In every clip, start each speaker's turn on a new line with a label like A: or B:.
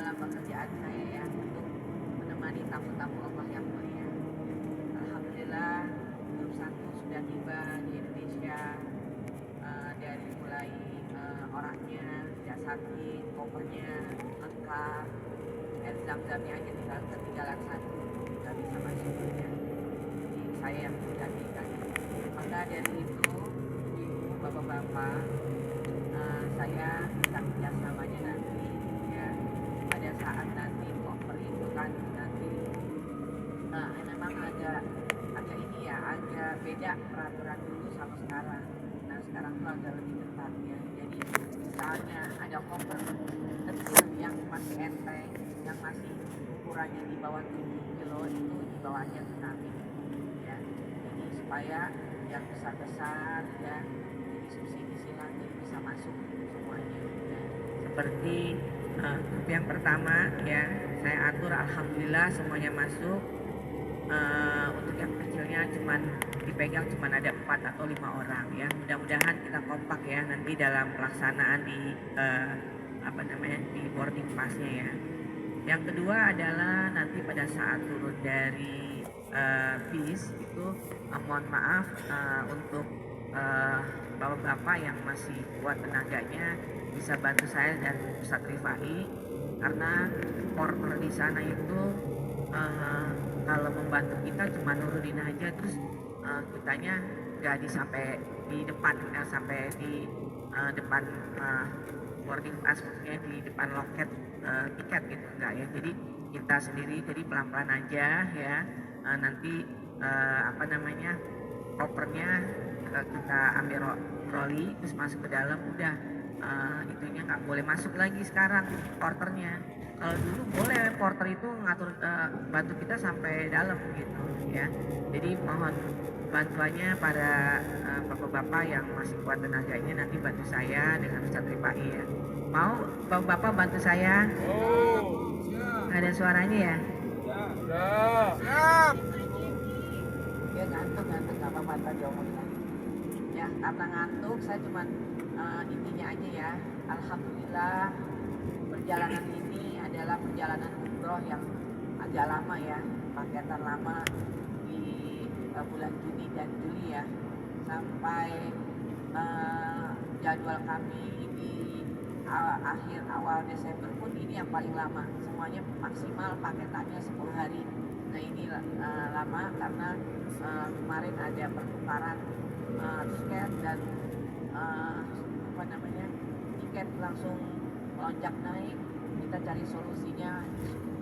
A: dalam pekerjaan saya ya untuk menemani tamu-tamu Allah yang mulia. Alhamdulillah grup 1 sudah tiba di Indonesia, dari mulai orangnya tidak sakit, kopernya lengkap, air zam-zamnya aja tinggal ketinggalan satu, nggak bisa masuk ya. Jadi saya yang menggantikan. Maka dari itu ibu bapak-bapak, saya minta kerjasamanya nanti ya, pada saat nanti koper itu kan nanti memang agak ini ya, agak beda peraturan dulu sama sekarang. Nah sekarang tuh agak lebih ketat ya. Jadi misalnya ada koper kecil yang masih enteng, yang masih ukurannya di bawah 7 kilo, itu dibawanya ke kami ya. Ini supaya yang besar-besar ya, jadi subsidi silang jadi bisa masuk semuanya ya. Seperti grup yang pertama ya, saya atur alhamdulillah semuanya masuk. Untuk yang kecilnya dipegang cuman ada 4 atau 5 orang ya. Mudah-mudahan kita kompak ya nanti dalam pelaksanaan di di boarding passnya ya. Yang kedua adalah nanti pada saat turun dari bis itu, mohon maaf untuk bapak-bapak yang masih kuat tenaganya bisa bantu saya dan Ustadz Rifai, karena porter di sana itu kalau membantu kita cuma nurunin aja, terus kitanya nggak sampai di depan, sampai di depan boarding pass, maksudnya di depan loket tiket gitu enggak ya. Jadi kita sendiri, jadi pelan-pelan aja ya. Nanti kopernya kita ambil troli terus masuk ke dalam, udah itunya nggak boleh masuk lagi sekarang porternya. Kalau dulu boleh porter itu ngatur bantu kita sampai dalam gitu ya. Jadi mohon bantuannya para bapak-bapak yang masih kuat tenaganya, nanti bantu saya dengan Ustadz Rifai ya. Mau bapak-bapak bantu saya?
B: Oh, siap.
A: Ada suaranya ya?
B: Siap. Siap.
A: Ya ngantuk gak apa-apa, tadi omongin lagi. Ya karena ngantuk saya cuman intinya aja ya. Alhamdulillah perjalanan ini adalah perjalanan umroh yang agak lama ya, paketan lama di bulan Juni dan Juli ya, sampai jadwal kami di akhir awal Desember pun ini yang paling lama. Semuanya maksimal paketannya 10 hari. Nah ini lama karena kemarin ada pertukaran tiket dan tiket langsung melonjak naik. Kita cari solusinya,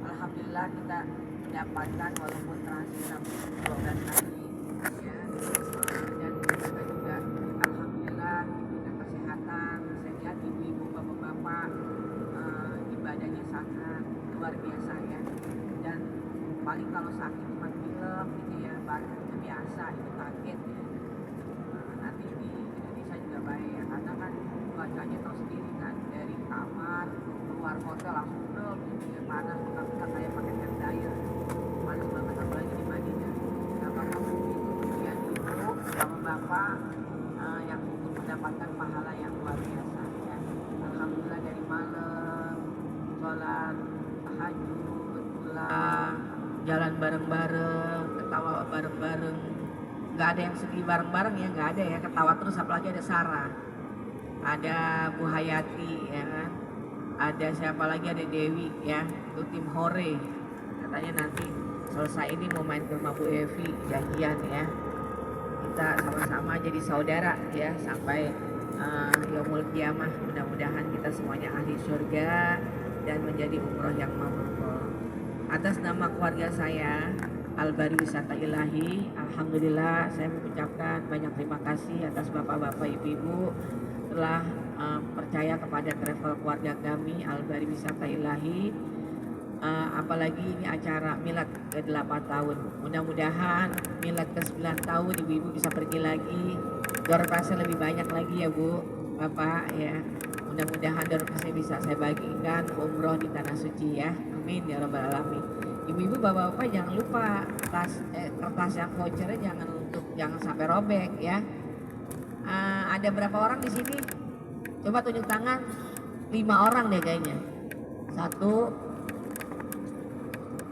A: alhamdulillah kita mendapatkan walaupun transit 12 hari ya. Dan kita juga alhamdulillah diberikan kesehatan. Saya lihat ibu-ibu bapak-bapak ibadahnya sangat luar biasa ya. Dan paling kalau sakit cuma pilek gitu ya, baru itu biasa, itu kaget ya. Nanti di Indonesia juga baik ya, karena kan cuacanya tahu sendiri kan, dari kamar keluar hotel langsung gitu ya, panas, kita kayak pakai hand dryer, panas banget apalagi di Madinah. Nah maka begitu kemudian ibu sama bapak yang untuk mendapatkan pahala yang luar biasa ya. Alhamdulillah dari malam sholat tahajud, pulang jalan bareng-bareng, ketawa bareng-bareng, nggak ada yang sedih bareng-bareng ya, nggak ada ya, ketawa terus. Apalagi ada Sarah, ada Bu Hayati ya kan, ada siapa lagi, ada Dewi ya, itu tim Hore, katanya nanti selesai ini mau main ke rumah Bu Evi, janjian ya, kita sama-sama jadi saudara ya sampai yaumul kiamah. Mudah-mudahan kita semuanya ahli surga dan menjadi umroh yang mabrur. Atas nama keluarga saya Al-Bari Wisata Ilahi, alhamdulillah saya mengucapkan banyak terima kasih atas bapak-bapak ibu-ibu telah percaya kepada travel keluarga kami Al-Bari Wisata Ilahi. Apalagi ini acara milad ke-8 tahun. Mudah-mudahan milad ke-9 tahun ibu-ibu bisa pergi lagi. Door prize lebih banyak lagi ya Bu, Bapak ya. Mudah-mudahan door prize bisa saya bagikan umroh di Tanah Suci ya. Amin ya rabbal alamin. Ibu-ibu bapak-bapak jangan lupa kertas yang vouchernya jangan sampai robek ya. Ada berapa orang di sini? Coba tunjuk tangan. 5 orang deh kayaknya. 1,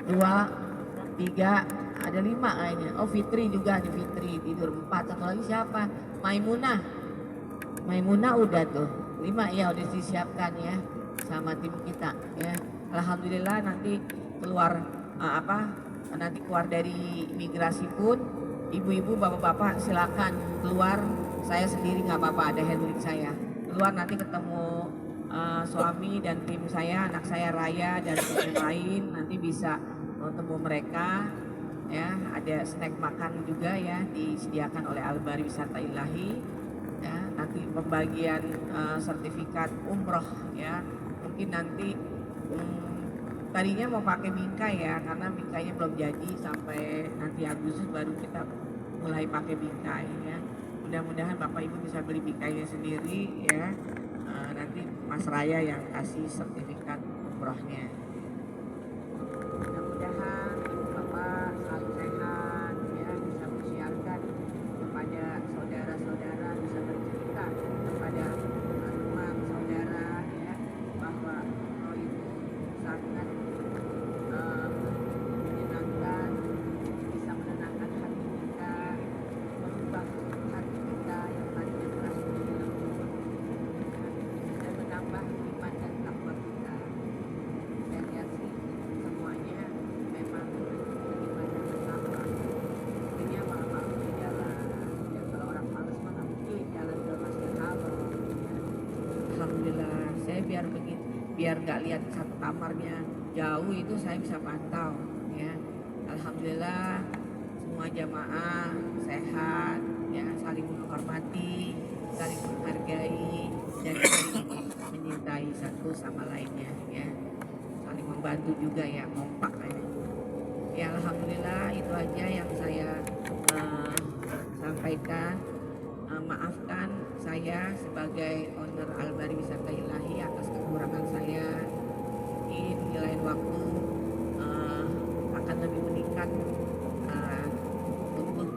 A: 2, 3, ada 5 kayaknya. Oh Fitri juga nih, Fitri tidur 4. Satu lagi siapa? Maimunah udah tuh 5 ya, udah disiapkan ya sama tim kita ya. Alhamdulillah nanti keluar nanti keluar dari imigrasi pun ibu-ibu bapak-bapak silakan keluar, saya sendiri nggak apa-apa, ada handling saya keluar, nanti ketemu suami dan tim saya, anak saya Raya dan tim yang lain, nanti bisa ketemu mereka ya. Ada snack makan juga ya disediakan oleh Al-Bari Wisata Ilahi ya. Nanti pembagian sertifikat umroh ya, mungkin nanti tadinya mau pakai bingkai ya, karena bingkainya belum jadi, sampai nanti Agustus baru kita mulai pakai bingkai ya. Mudah-mudahan Bapak Ibu bisa beli bingkainya sendiri ya. Nanti Mas Raya yang kasih sertifikat umrohnya. Mudah-mudahan Ibu Bapak selalu sehat ya, bisa mensiarkan kepada saudara-saudara, bisa bercerita kepada teman saudara ya, bahwa umroh itu sangat menyenangkan, bisa menenangkan hati kita, merubah hati kita yang tadinya keras menjadi lembut, dan menambah iman dan takwa kita. Dan lihat sih semuanya memang beriman dan bertakwa. Intinya malam-malam di jalan, dan kalau orang malas mah nggak mungkin jalan ke Masjidil Haram. Alhamdulillah, saya biar nggak lihat satu kamarnya jauh, itu saya bisa pantau ya. Alhamdulillah semua jamaah sehat ya, saling menghormati, saling menghargai, dan saling menyintai satu sama lainnya ya, saling membantu juga ya, kompak ya. Alhamdulillah itu aja yang saya sampaikan. Maafkan saya sebagai owner Al-Bari Wisata Ilahi atas kekurangan saya. Mungkin di lain waktu akan lebih meningkat untuk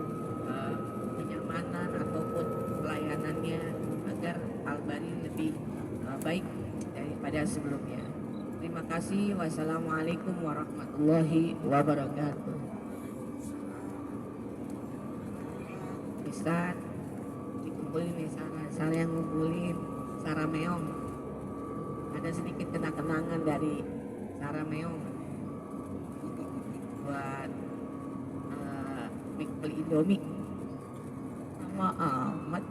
A: kenyamanan ataupun pelayanannya, agar Al-Bari lebih baik daripada sebelumnya. Terima kasih. Wassalamualaikum warahmatullahi wabarakatuh. Ustaz dikumpulin nih, Sarah yang ngumpulin, Sarah Meong. Ada sedikit kenang-kenangan dari Sarah Meong buat beli Indomie. Sama amat.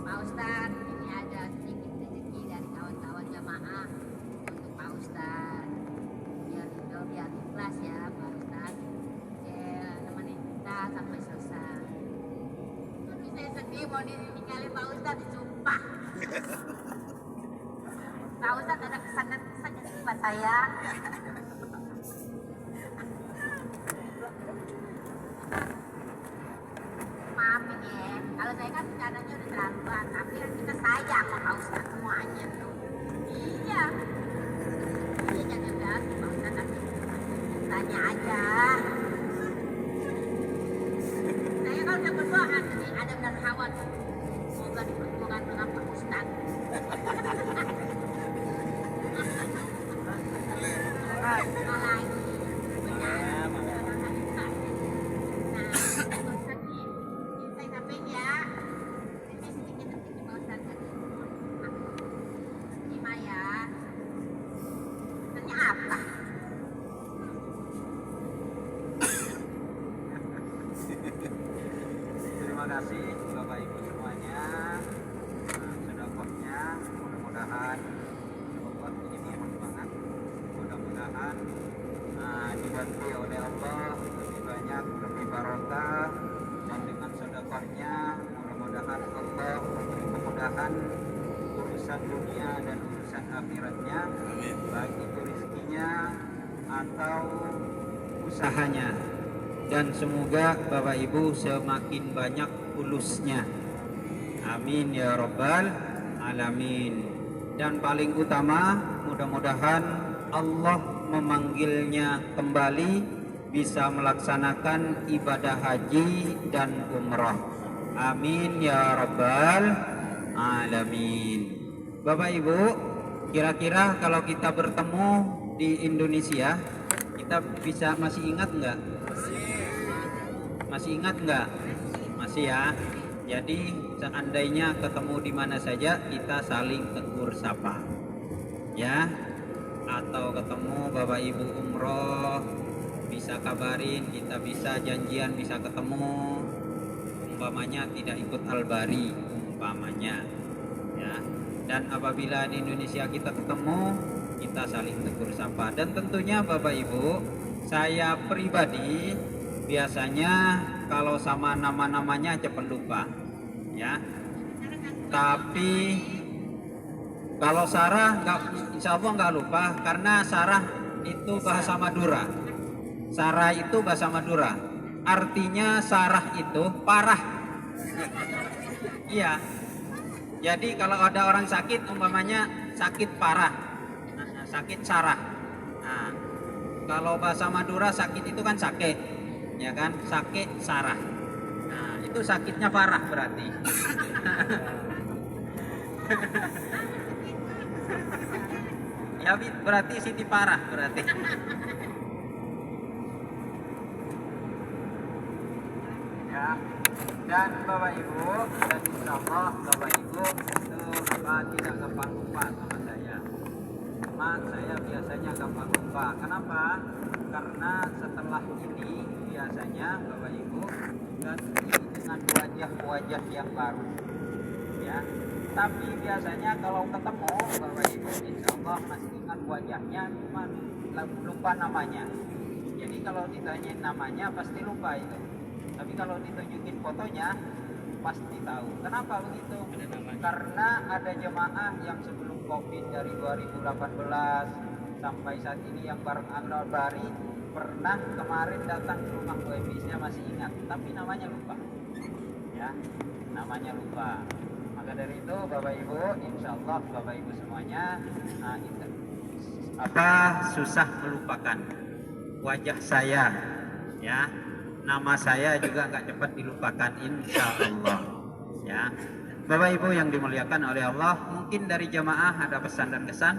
C: Pak Ustadz, ini ada sedikit rezeki dari kawan-kawan jamaah untuk Pak Ustadz, biar ikhlas ya Pak Ustadz, nemenin kita sampai selesai. Tapi saya sedih mau ditinggalin Pak Ustadz, disumpah. Pak Ustadz ada kesan dan kesannya buat saya. Maafin ya, kalau saya kan bercandanya udah terlaluan, tapi kan kita sayang sama Pak Ustadz semuanya tuh. Iya, jangan berarti Pak Ustadz, nanti tanya aja. Saya kan udah berdoa nih, Adam dan Hawa tuh, semoga dipertemukan dengan Pak Ustadz. Apalagi benar.
D: Terima kasih Bapak Ibu semuanya, sedekahnya mudah-mudahan sedekah ini emang banget, mudah-mudahan dibantu oleh Allah lebih banyak, lebih barokah, dan dengan sedekahnya mudah-mudahan Allah memberi kemudahan urusan dunia dan urusan akhiratnya, baik itu rezekinya atau usahanya. Dan semoga Bapak Ibu semakin banyak fulusnya, amin ya rabbal alamin. Dan paling utama, mudah-mudahan Allah memanggilnya kembali bisa melaksanakan ibadah haji dan umrah. Amin ya rabbal alamin. Bapak Ibu, kira-kira kalau kita bertemu di Indonesia, kita masih ingat nggak? Masih ingat nggak? Masih ya. Jadi seandainya ketemu di mana saja, kita saling tegur sapa, ya. Atau ketemu Bapak Ibu umroh, bisa kabarin, kita bisa janjian, bisa ketemu. Umpamanya tidak ikut albari, umpamanya, ya. Dan apabila di Indonesia kita ketemu, kita saling tegur sapa. Dan tentunya Bapak Ibu, saya pribadi biasanya kalau sama nama-namanya cepat lupa, ya. Tapi kalau Sarah insya Allah nggak lupa, karena Sarah itu bahasa Madura. Sarah itu bahasa Madura, artinya Sarah itu parah. Iya. Jadi kalau ada orang sakit, umpamanya sakit parah, sakit Sarah. Nah, kalau bahasa Madura sakit itu kan sakit, ya kan, sakit Sarah. Nah, itu sakitnya parah berarti. Ya berarti Siti parah berarti. Ya. Dan Bapak Ibu, dan insya Allah Bapak Ibu itu tidak gampang lupa sama saya. Cuma saya biasanya gampang lupa. Kenapa? Karena setelah ini biasanya Bapak Ibu ganti dengan wajah-wajah yang baru, ya. Tapi biasanya kalau ketemu Bapak Ibu, insya Allah masih ingat wajahnya, cuma lupa namanya. Jadi kalau ditanyain namanya pasti lupa itu. Tapi kalau ditunjukin fotonya pasti tahu. Kenapa begitu? Karena ada jemaah yang sebelum COVID dari 2018 sampai saat ini yang bareng Al-Bari pernah kemarin datang ke rumah WB-nya masih ingat, tapi namanya lupa. Ya, namanya lupa. Maka dari itu Bapak Ibu, insya Allah Bapak Ibu semuanya, susah melupakan wajah saya, ya. Nama saya juga nggak cepat dilupakan, insya Allah, ya. Bapak Ibu yang dimuliakan oleh Allah, mungkin dari jamaah ada pesan dan kesan.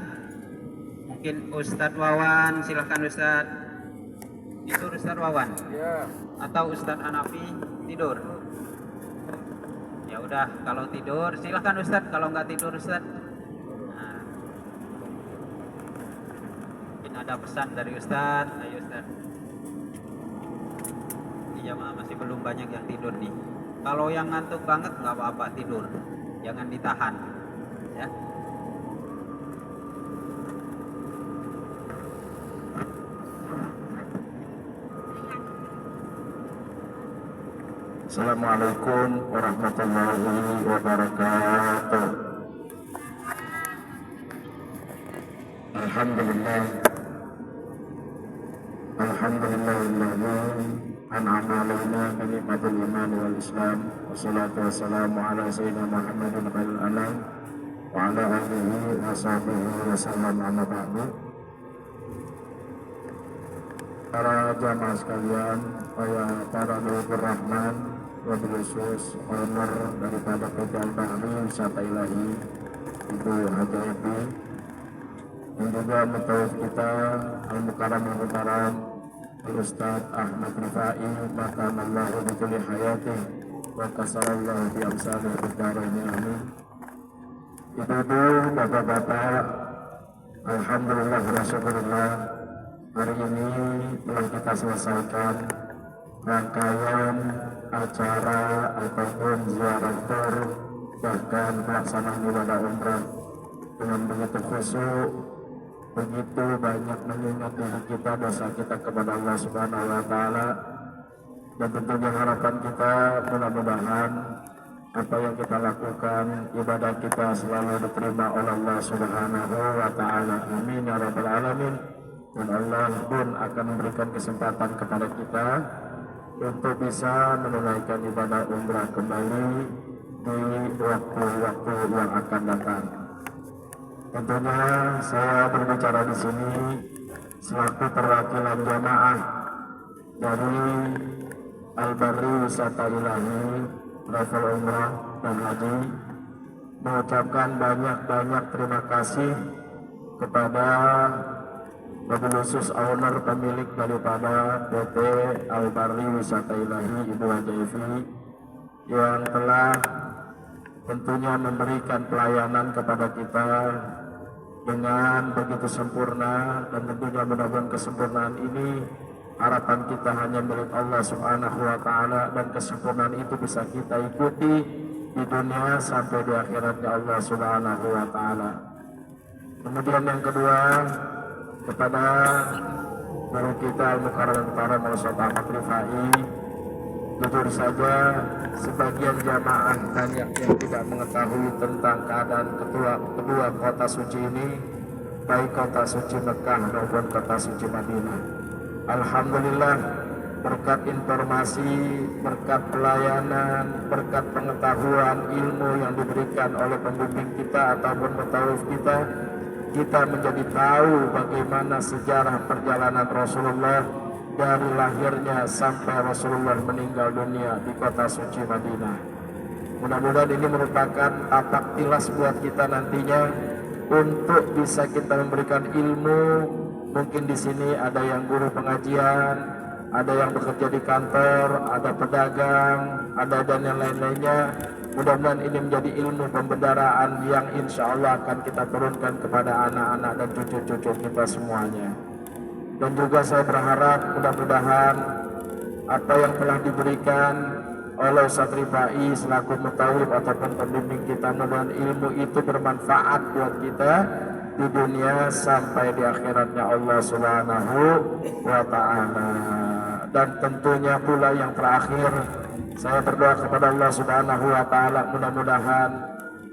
D: Mungkin Ustadz Wawan, silahkan Ustadz. Tidur Ustadz Wawan,
B: Ya.
D: atau Ustadz Hanafi tidur. Ya udah, kalau tidur silahkan Ustadz, kalau nggak tidur Ustadz. Nah, mungkin ada pesan dari Ustadz. Ayo Ustadz. Jamaah masih belum banyak yang tidur nih. Kalau yang ngantuk banget nggak apa-apa, tidur, jangan ditahan, ya.
B: Assalamualaikum warahmatullahi wabarakatuh. Alhamdulillah. Alhamdulillahilladzi an'ama alaina bi ni'matil iman wal islam. Wassalatu wassalamu ala sayyidina Muhammadin khairil anam wa ala alihi wa sahbihi wa sallam, amma ba'du. Para jamaah sekalian, para leluhur Rahman, wabil khusus owner daripada PT Al-Bahri Wisata Ilahi, Ibu Haji Epi, yang juga mutawif kita Al-Mukarram Al-Mukarram Al-Ustaz Ahmad Rifai, makamallahu bikulli hayati wa kasarallahu bi amsalih bidaraini, amin. Ibu-ibu, bapak-bapak, alhamdulillah wa syukurillah, hari ini telah kita selesaikan rangkaian acara ataupun ziarah tur, bahkan pelaksanaan ibadah umrah dengan begitu khusyuk, begitu banyak mengingat diri kita, dosa kita kepada Allah Subhanahu wa Ta'ala. Dan tentunya harapan kita mudah-mudahan apa yang kita lakukan, ibadah kita selalu diterima oleh Allah Subhanahu wa Ta'ala, amin ya rabbal alamin. Dan Allah pun akan memberikan kesempatan kepada kita untuk bisa menunaikan ibadah umrah kembali di waktu-waktu yang akan datang. Tentunya saya berbicara di sini selaku perwakilan jamaah dari Al-Barri Wisata Ilahi Travel Umrah dan Haji, mengucapkan banyak-banyak terima kasih kepada wabil khusus owner pemilik daripada PT Al-Barri Wisata Ilahi Ibu Haja Evi yang telah tentunya memberikan pelayanan kepada kita dengan begitu sempurna, dan tentunya mudah-mudahan kesempurnaan ini harapan kita hanya milik Allah Subhanahu wa taala, dan kesempurnaan itu bisa kita ikuti di dunia sampai di akhiratnya Allah Subhanahu wa taala. Kemudian yang kedua, kepada guru kita Al-Mukarram Al-Mukarram Ustaz Ahmad Rifai, jujur saja sebagian jamaah banyak yang tidak mengetahui tentang keadaan kedua kota suci ini, baik kota suci Mekah maupun kota suci Madinah. Alhamdulillah, berkat informasi, berkat pelayanan, berkat pengetahuan ilmu yang diberikan oleh pembimbing kita ataupun mutawif kita menjadi tahu bagaimana sejarah perjalanan Rasulullah dari lahirnya sampai Rasulullah meninggal dunia di kota suci Madinah. Mudah-mudahan ini merupakan tapak tilas buat kita nantinya untuk bisa kita memberikan ilmu. Mungkin di sini ada yang guru pengajian, ada yang bekerja di kantor, ada pedagang, ada dan yang lain-lainnya. Mudah-mudahan ini menjadi ilmu pembedaraan yang insya Allah akan kita turunkan kepada anak-anak dan cucu-cucu kita semuanya. Dan juga saya berharap mudah-mudahan apa yang telah diberikan oleh Ustaz Rifai selaku mutawif ataupun pembimbing kita, mudah-mudahan ilmu itu bermanfaat buat kita di dunia sampai di akhiratnya Allah Subhanahu wa taala. Dan tentunya pula yang terakhir, saya berdoa kepada Allah Subhanahu wa taala, mudah-mudahan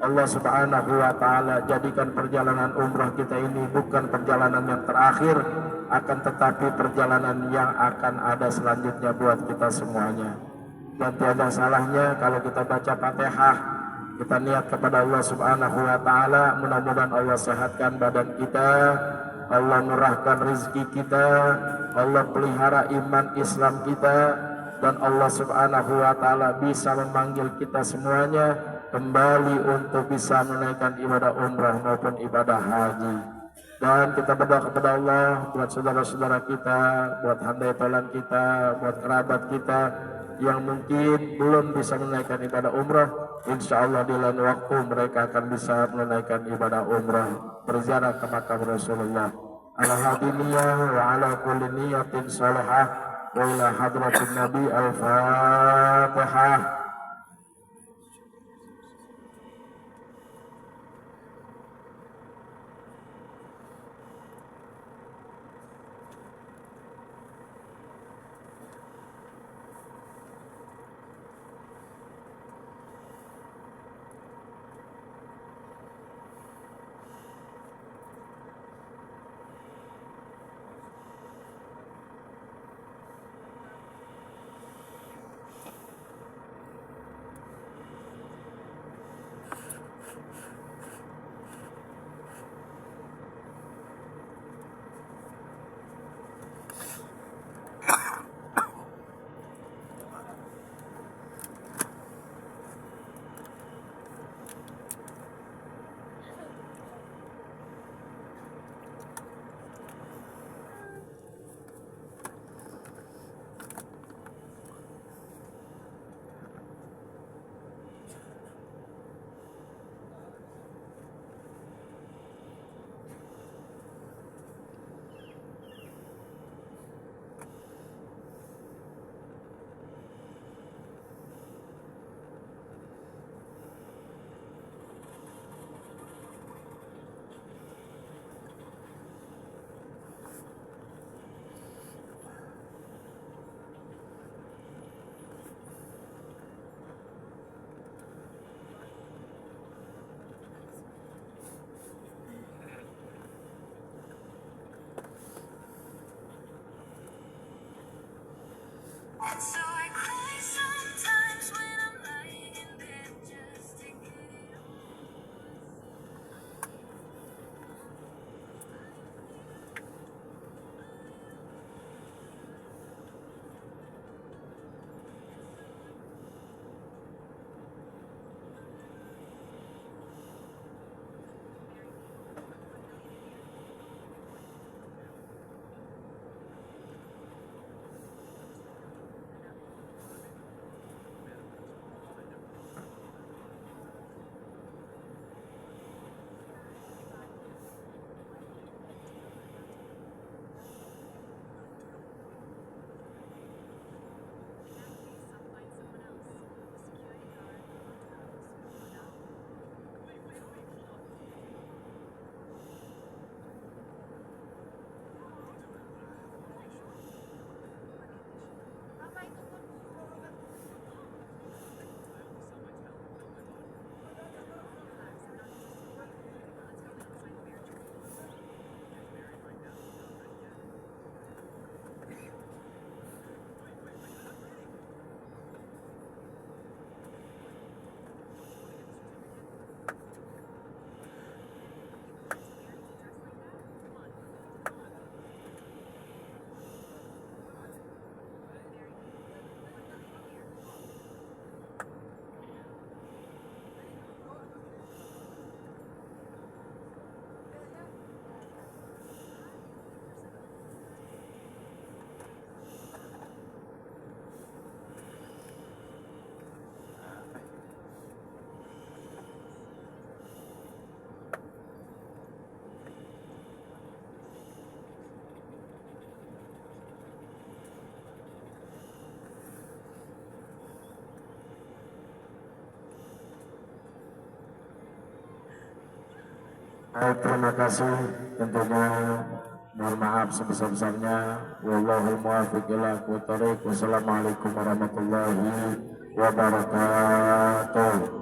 B: Allah Subhanahu wa taala jadikan perjalanan umrah kita ini bukan perjalanan yang terakhir, akan tetapi perjalanan yang akan ada selanjutnya buat kita semuanya. Dan tiada salahnya kalau kita baca Fatihah, kita niat kepada Allah Subhanahu wa taala, mudah-mudahan Allah sehatkan badan kita, Allah murahkan rezeki kita, Allah pelihara iman Islam kita, dan Allah Subhanahu wa taala bisa memanggil kita semuanya kembali untuk bisa menunaikan ibadah umrah maupun ibadah haji. Dan kita berdoa kepada Allah buat saudara-saudara kita, buat handai tolan kita, buat kerabat kita yang mungkin belum bisa menunaikan ibadah umrah. Insya Allah di lain waktu mereka akan bisa menunaikan ibadah umrah, berziarah ke makam Rasulullah. Ala hadiniyah wa ala kulli niyatin salihah wa ila hadratin Nabi al-Fatihah. Terima kasih, tentunya mohon maaf sebesar-besarnya. Wallahul muwaffiq ila aqwamit thoriq. Wassalamualaikum warahmatullahi wabarakatuh.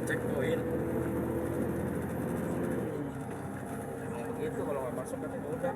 E: Cek poin. Kalau begitu kalau nggak masuk kan itu udah.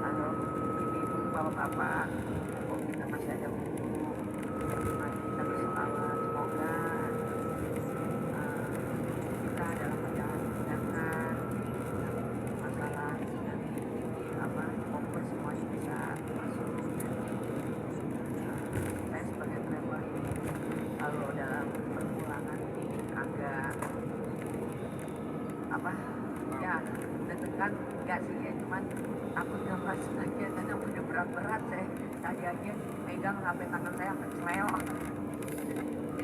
A: Halo, ibu bapak-bapak, kok kita masih ada waktu? Mari kita berselawat, semoga kita dalam perjalanan sedangkan masalah dari kompor semuanya bisa masuk. Saya sebagai driver ini kalau dalam perpulangan ini agak ya deg-degan enggak sih ya, cuman takut nggak sengaja karena udah berat-berat saya tadi aja megang sampai tangan saya sampai seleo.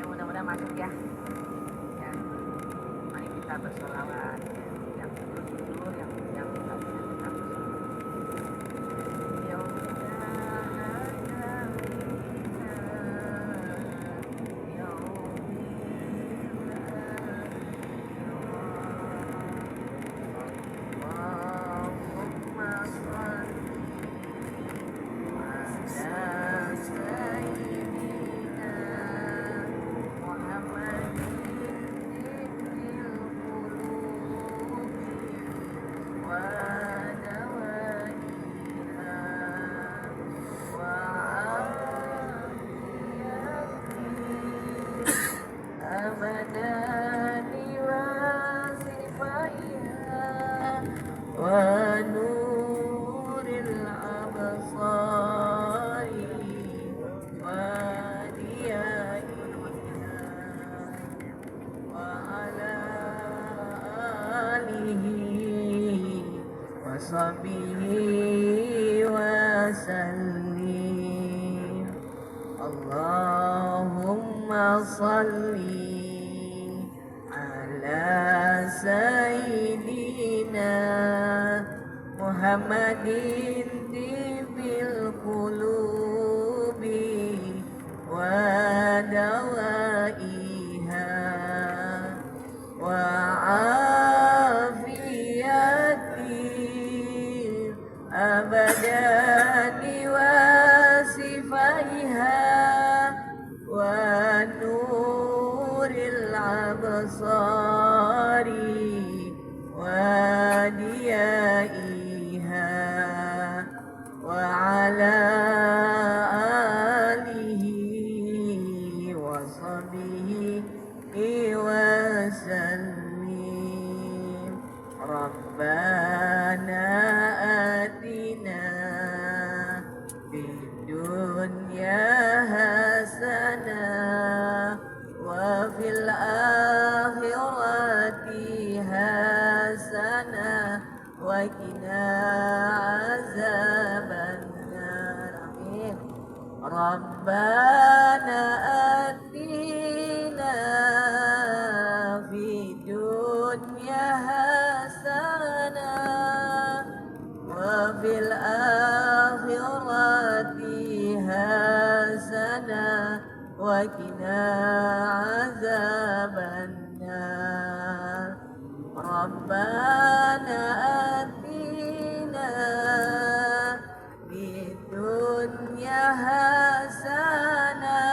A: Ya mudah-mudahan masuk ya. Ya, mari kita bersolawat. Yang tidur yang tidak kita bersolawat. Ya ونور الأبصار وديائها وعلى آله وصحبه وسلم. اللهم صل على سيدنا محمد طب القلوب ودوائها وعافية الأبدان وصفائها ونور الأبصار وديائها وعلى آله وصحبه وسلم. ربنا آتنا في الدنيا حسنة وفي الآخرة حسنة وقنا عذاب النار. آمين. ربنا آتنا في الدنيا حسنة وفي الآخرة حسنة وقنا عذاب النار. ربنا آتنا في الدنيا حسنة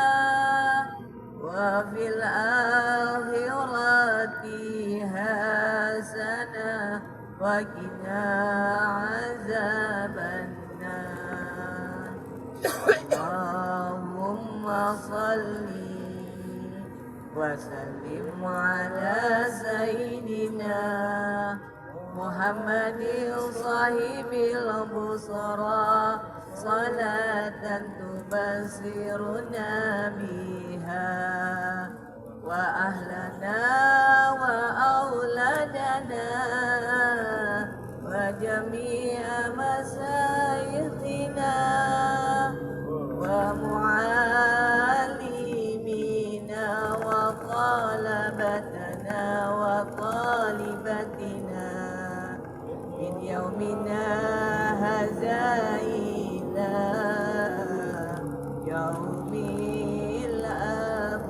A: وفي الآخرة حسنة وقنا عذاب النار. اللهم صل وسلم على سيدنا محمد صاحب البصرى صلاة تبصرنا بها وأهلنا وأولادنا وجميع مشايخنا ومعلمينا وطلبتنا وطالبتنا من يومنا هذا إلى يوم الآخرة.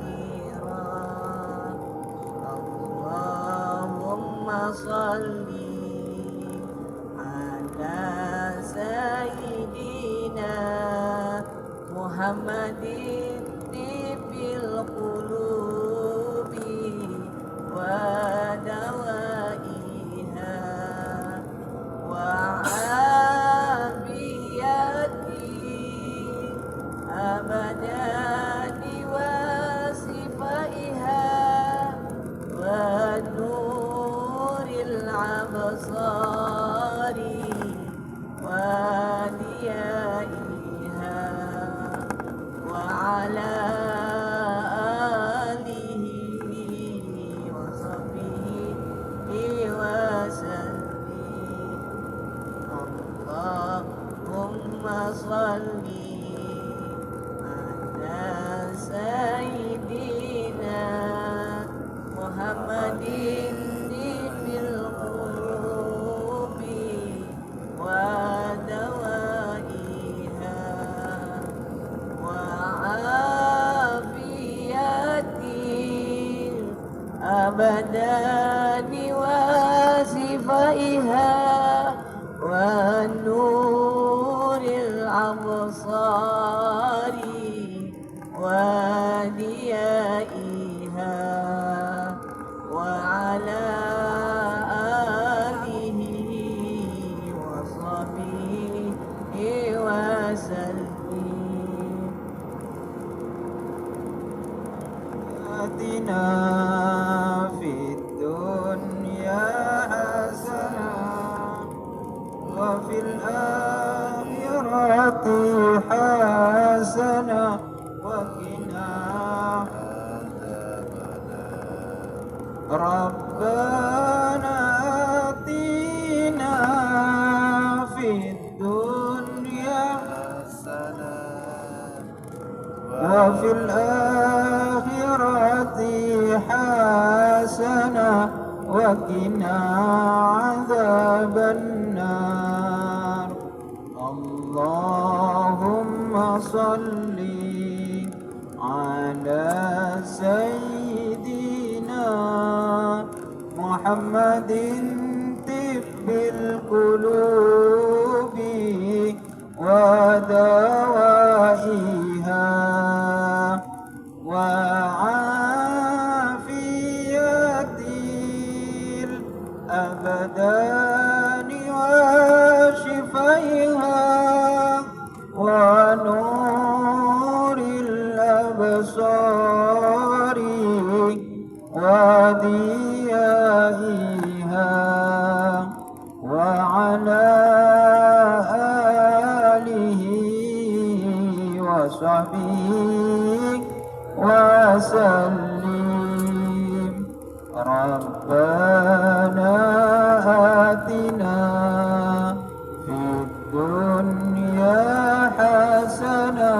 A: اللهم صل على سيدنا محمد طب القلوب ودوائها وعافية الأبدان وصفائها ونور الأبصار وديائها وعلى آله وصحبه وسلم. اللهم صل على سيدنا محمد طب القلوب ودوائها وعافية الأبدان وصفائها ونور الأبصار وديائها وعلى آله وصحبه وسلم. آتنا في الدنيا حسنة
F: وفي الآخرة حسنة وقنا ربنا آتنا في الدنيا وفي الآخرة حسنة وقنا عذاب النار اللهم صل على سيدنا محمد طب القلوب ودوائها وعافية الأبدان وشفيها ونور الأبصار وديائها وعلى آله وصحبه وسلم ربنا آتنا في الدنيا حسنة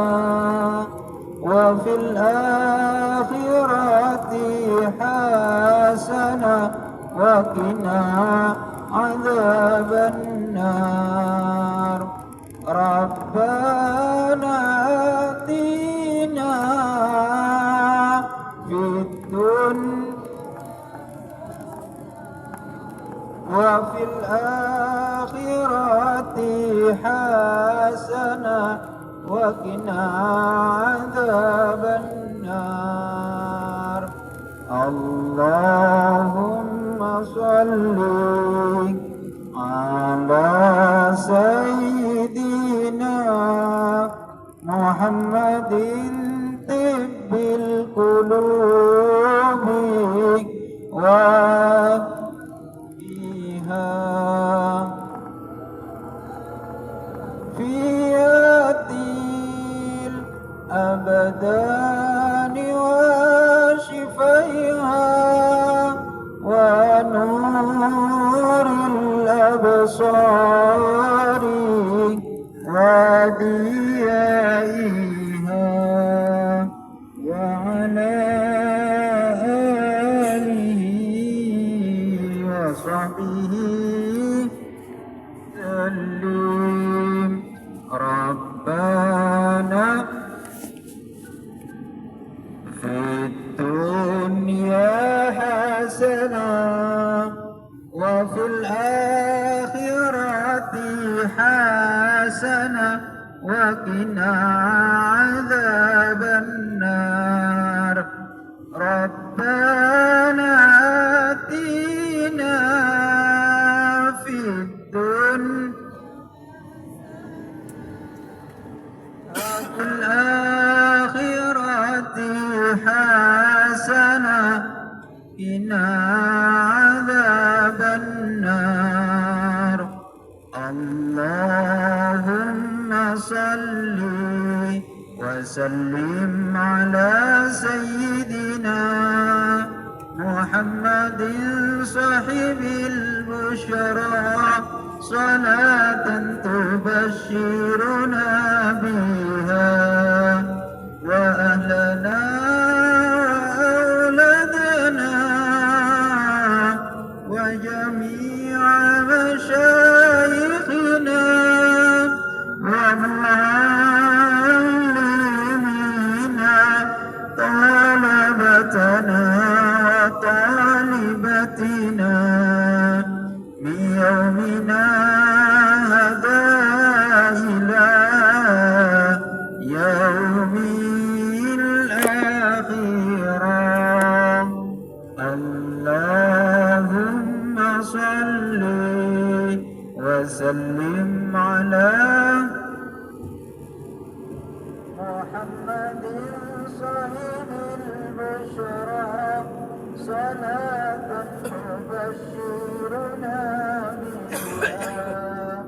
F: وفي الآخرة حسنة وقنا عذاب النار ربنا آتنا في الدنيا وفي الآخرة حسنة وقنا عذاب النار اللهم صل على سيدنا محمد طب القلوب وفيها الأبدان وشفيها ونور الأبصار وديائها وعلى آله وصحبه سلم ربنا في الدنيا حسنة وفي الآخرة حسنة وقنا عذاب النار ربنا آتنا في الدنيا وفي الآخرة حسنة وقنا عذاب النار اللهم صل وسلم على سيدنا محمد صاحب البشرى صلاة تبشرنا بها وأهلنا وأولادنا وجميع مشايخنا ومعلمينا طلبتنا وطالبتنا من يومنا هذا إلى يوم الآخرة اللهم صل وسلم على محمد صاحب البشرى صلاة تبشرنا بها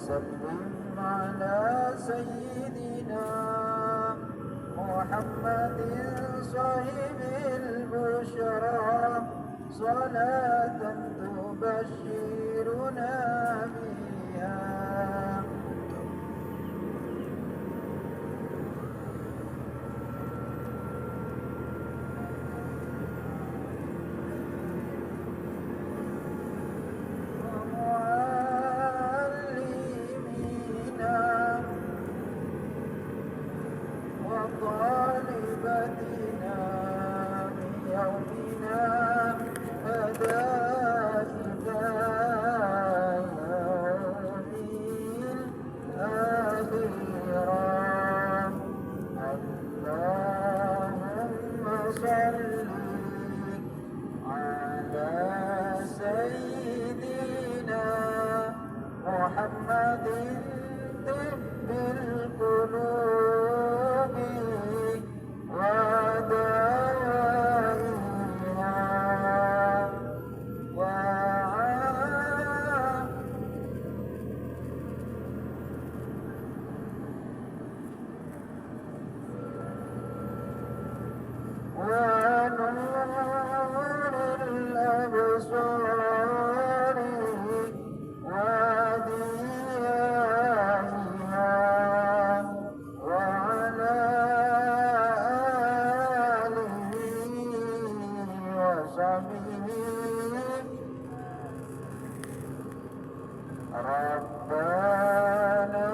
F: وسلم على سيدنا محمد صاحب البشرى صلاة تبشرنا بها ومعلمينا وطالبتنا بيومنا هدى إلى يوم الآخرة اللهم صل على سيدنا محمد طب القلوب ودوائها ونور الأبصار وضيائها وعلى آله وصحبه ربنا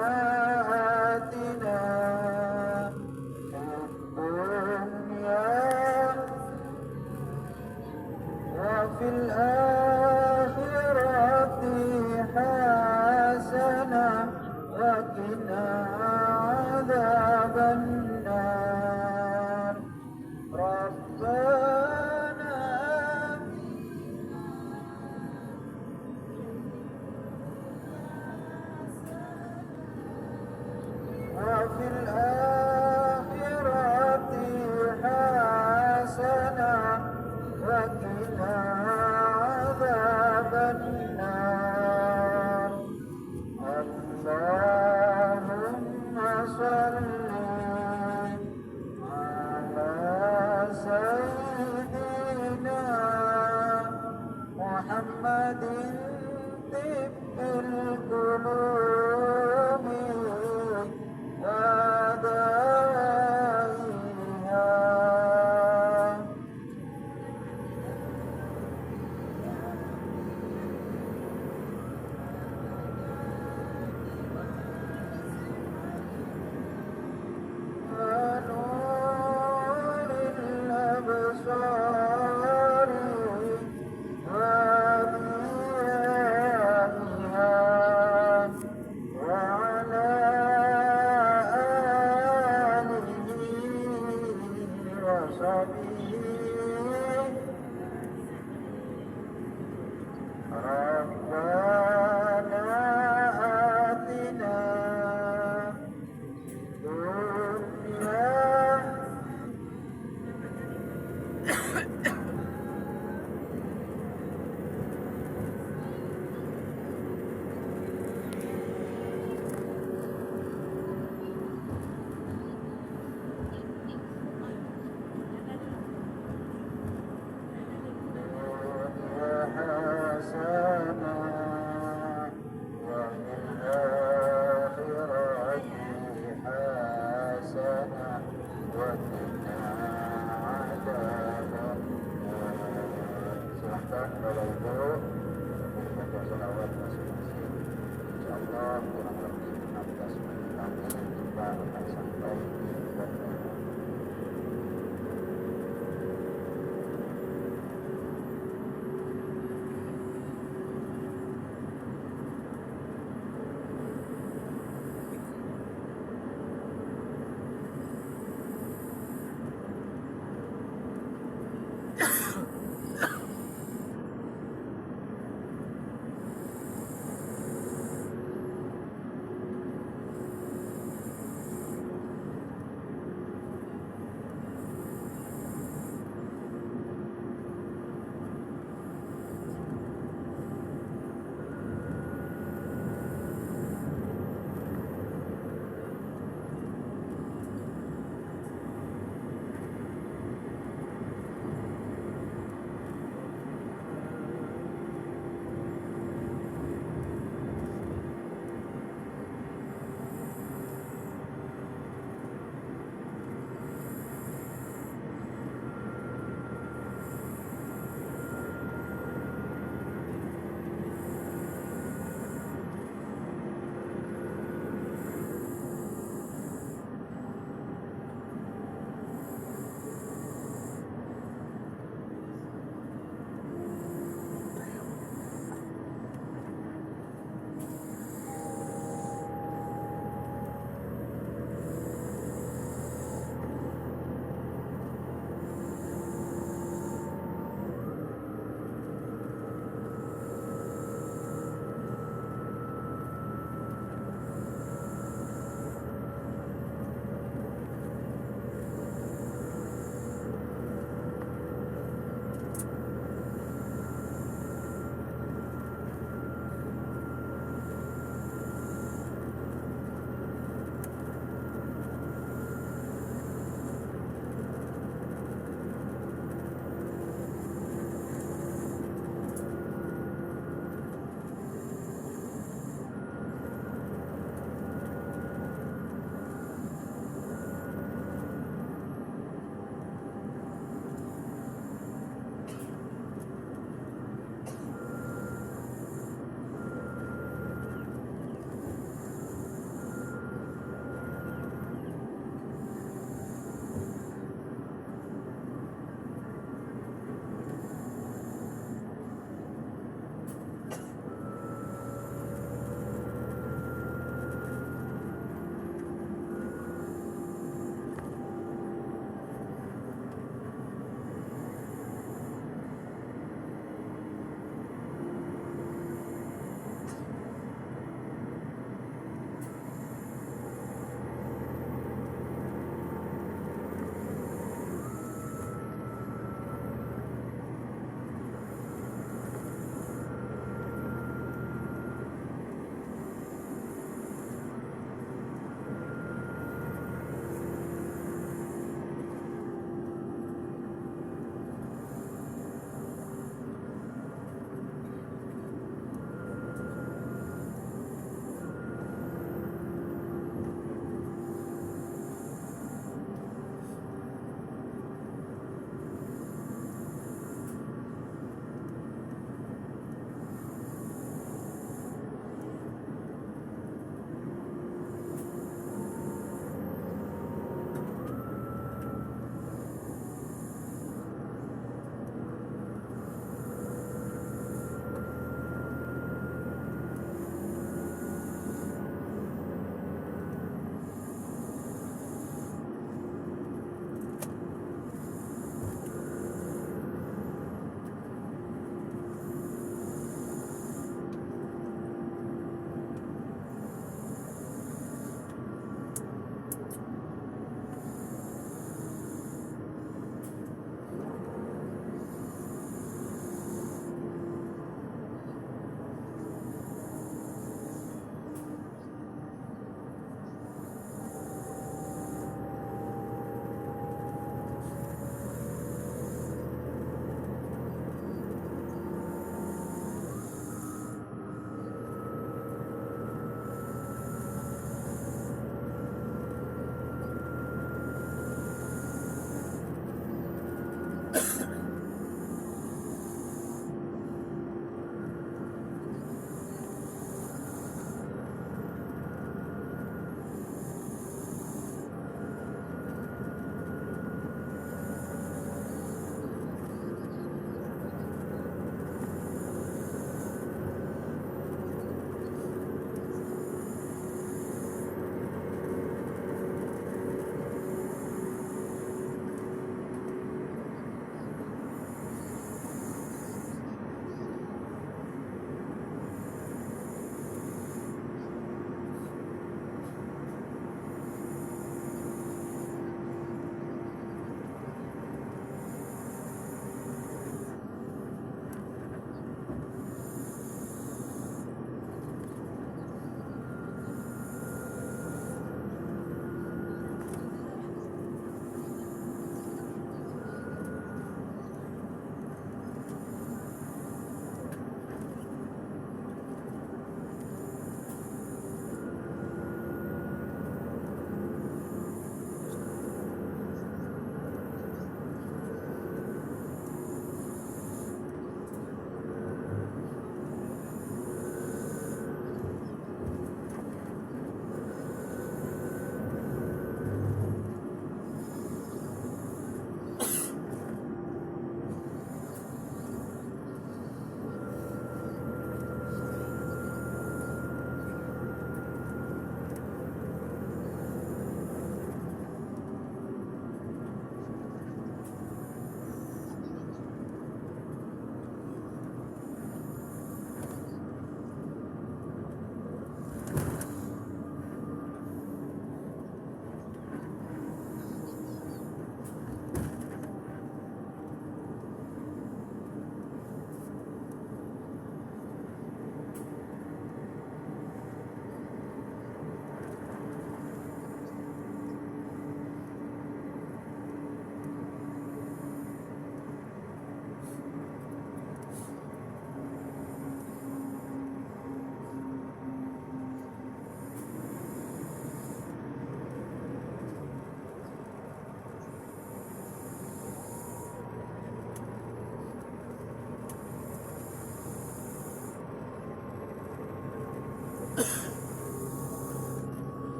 F: آتنا في الدنيا وفي الآخرة حسنة وقنا عذاب النار ربنا وفي الآخرة حسنة وقنا عذاب النار اللهم صل على سيدنا محمد طب القلوب ودوائها ونور الأبصار وضيائها وعلى آله وصحبه ربنا آتنا دنيا حسنة وفي الآخرة حسنة وقنا عذاب النار. Silahkan Bapak Ibu membaca salawat masing-masing. Insyaallah kurang lebih 15 menit lagi kita akan sampai di Bandung.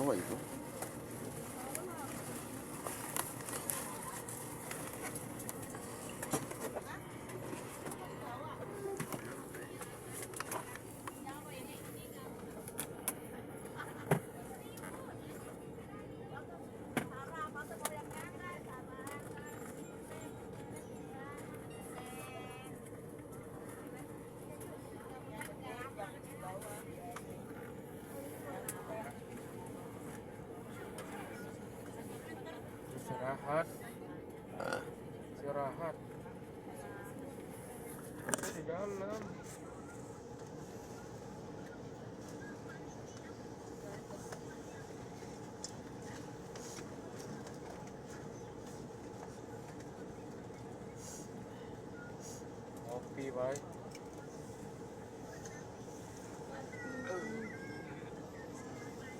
E: Apa itu? Istirahat. Istirahat. Di dalam. Ngopi, baik.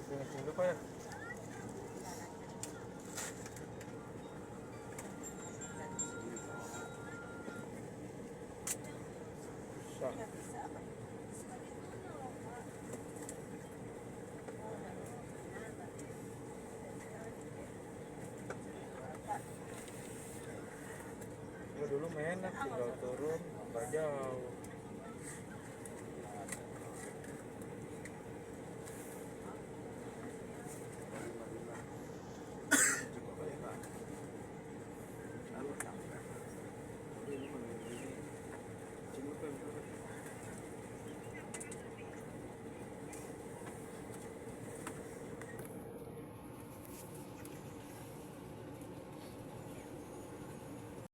E: Kencing dulu, Pak ya. Susah. Ya dulu enak, tinggal turun 4 jam.